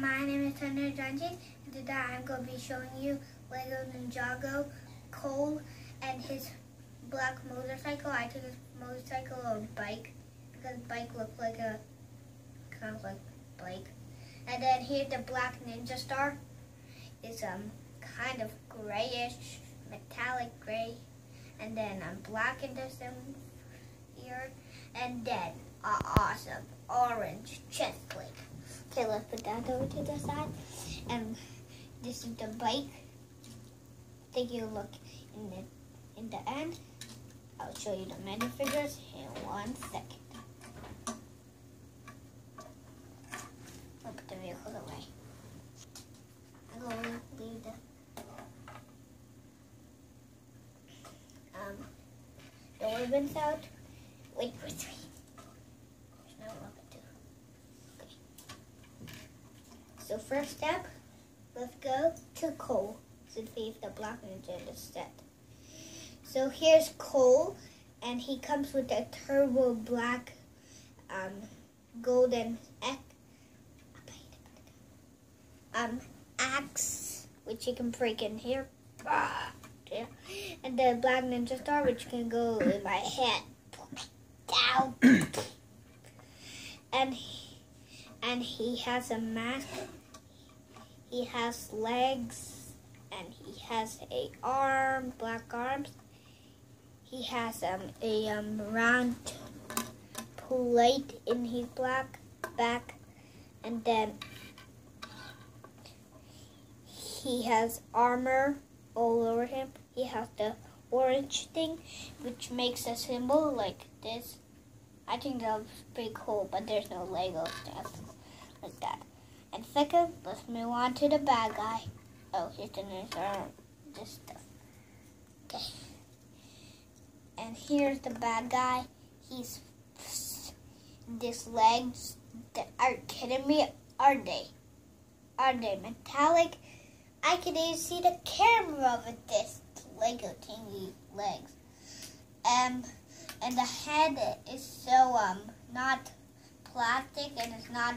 my name is Ninjago, and today I'm going to be showing you Lego Ninjago, Cole, and his black motorcycle. I took his motorcycle or bike because bike looked like a kind of like bike. And then here's the black ninja star. It's kind of grayish, metallic gray, and then black in the center here, and then an awesome orange chest plate. Okay, let's put that over to the side. And this is the bike. Take a look in the end. I'll show you the minifigures in 1 second. I'll put the vehicles away. I'm going to leave the ribbons out. Wait. There's no rubber too. Okay. So first step, let's go to Cole since we have the black ninja in the set. So here's Cole, and he comes with a turbo black golden axe, which you can break in here. And the black ninja star, which can go in my head. Down. And he has a mask. He has legs, and he has a arm, black arms. He has a round plate in his black back, and then he has armor all over him. He has the orange thing, which makes a symbol like this. I think that looks pretty cool, but there's no Lego stuff like that. And second, let's move on to the bad guy. Oh, here's the this stuff. Okay. And here's the bad guy. He's these legs. Are kidding me? Are they? Are they metallic? I can even see the camera with this Lego thingy legs. And the head is so not plastic, and it's not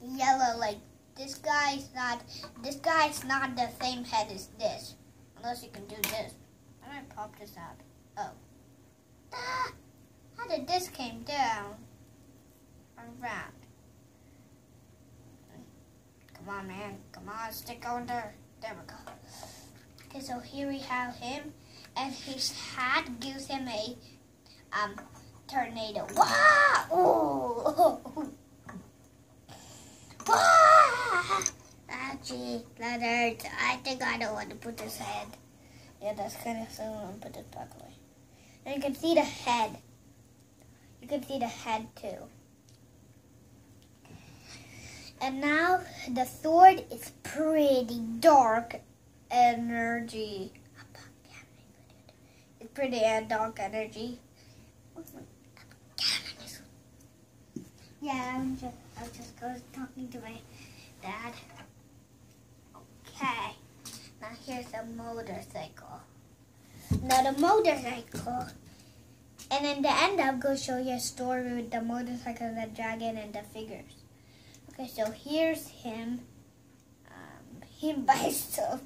yellow like this guy is not. This guy is not the same head as this, unless you can do this. I'm gonna pop this out. Oh, how did this came down around? Come on, man. Come on, stick on there. There we go. Okay, so here we have him, and his hat gives him a tornado. Wow! Ooh. Wow! Gee, that hurts. I think I don't want to put this head. Yeah, that's kind of so. I'm gonna put this back away. And you can see the head. You can see the head too. And now the sword is pretty dark energy. It's pretty dark energy. Yeah, I was just talking to my dad. Okay, now here's a motorcycle. Now the motorcycle. And in the end, I'm going to show you a story with the motorcycle, the dragon, and the figures. Okay, so here's him by himself.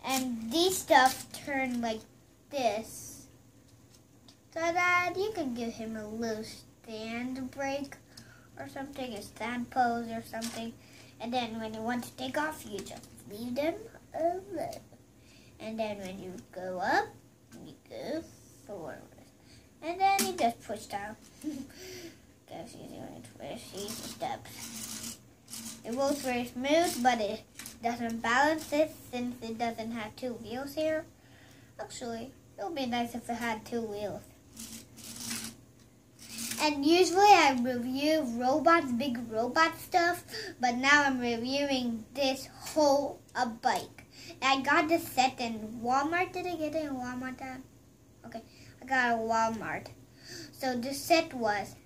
And these stuff turn like this. So that you can give him a little stand break or something, a stand pose or something. And then when you want to take off, you just leave them alone. And then when you go up, you go forward. And then you just push down. Guess you're doing it for easy steps. It works very smooth, but it doesn't balance it since it doesn't have 2 wheels here. Actually, it would be nice if it had 2 wheels. And usually I review robots, big robot stuff, but now I'm reviewing this whole bike. I got this set in Walmart. Did I get it in Walmart, Dad? Okay, I got it at Walmart. So this set was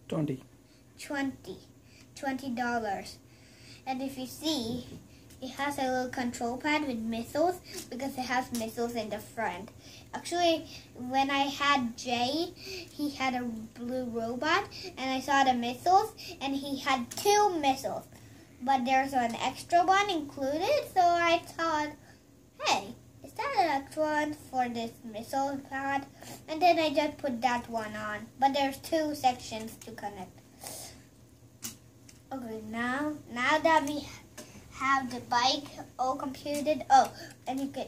$20. And if you see, It has a little control pad with missiles because it has missiles in the front. Actually, when I had Jay, he had a blue robot, and I saw the missiles, and he had 2 missiles. But there's an extra one included, so I thought, hey, is that an extra one for this missile pad? And then I just put that one on. But there's 2 sections to connect. Okay, now that we have the bike all computed. Oh, and you can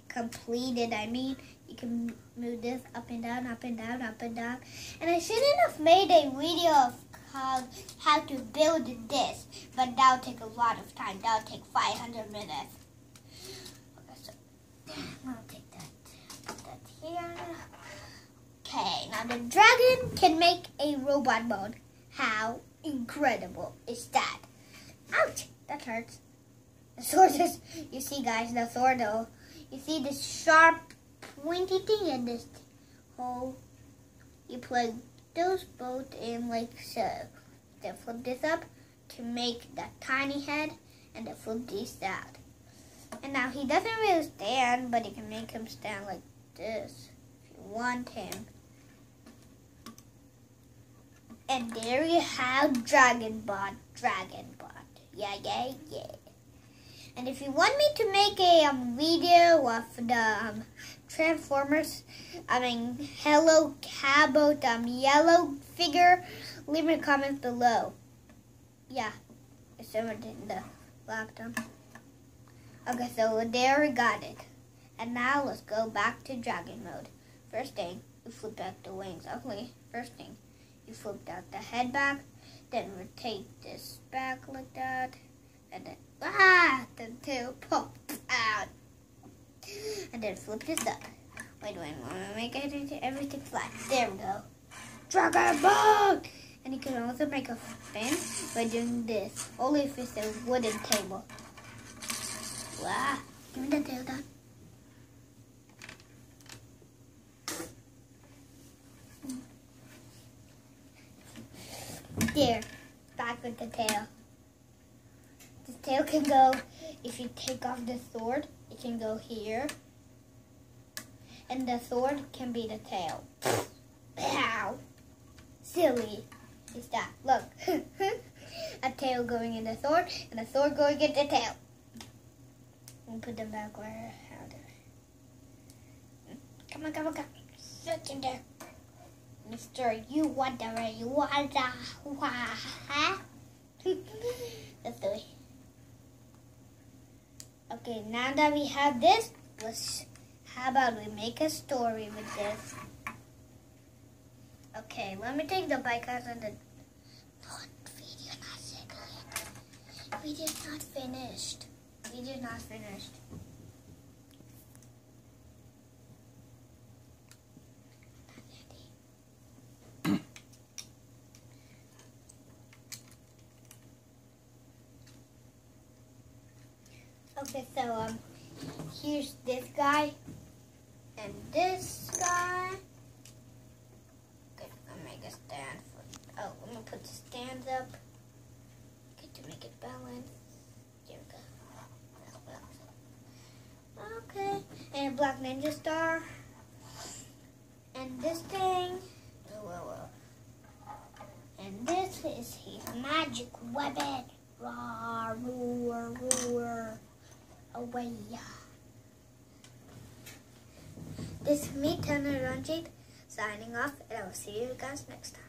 completed. I mean, you can move this up and down, up and down, up and down. And I shouldn't have made a video of how to build this, but that'll take a lot of time. That'll take 500 minutes. Okay, so I'm gonna take that, put that here. Okay, now the dragon can make a robot mode. How incredible is that? Ouch! That hurts. The sword is, you see guys, the sword though. You see this sharp, pointy thing and this hole. You plug those both in like so. Then flip this up to make that tiny head and then flip this out. And now he doesn't really stand, but you can make him stand like this if you want him. And there you have Dragonbot. Yeah. And if you want me to make a video of the Transformers, Hello Cabot yellow figure, leave me a comment below. Yeah, it's over in the laptop. Okay, so there we got it. And now let's go back to Dragon mode. First thing, you flip out the wings. Okay, first thing, you flip out the head back. Then rotate this back like that, and then the tail pops out, and then flip this up. Wait, want to make everything flat. There we go. Dragon Ball! And you can also make a spin by doing this. Only if it's a wooden table. Wow! Give me the tail down. There, back with the tail. The tail can go, if you take off the sword, it can go here. And the sword can be the tail. Ow! Silly is that. Look. A tail going in the sword, and a sword going in the tail. And put them back where, Come on. Sit in there. Mister, you want the way you want huh? That's the way. Okay, now that we have this, how about we make a story with this? Okay, let me take the bike out and the video not finished. Video not finished. Okay, so here's this guy and this guy. Okay, I'll make a stand for. Oh, I'm gonna put the stands up. Okay, to make it balance. There we go. Okay, and a black ninja star. And this thing. And this is his magic weapon. Roar, roar, roar. Away. This is me, Tanner Ranjit, signing off, and I will see you guys next time.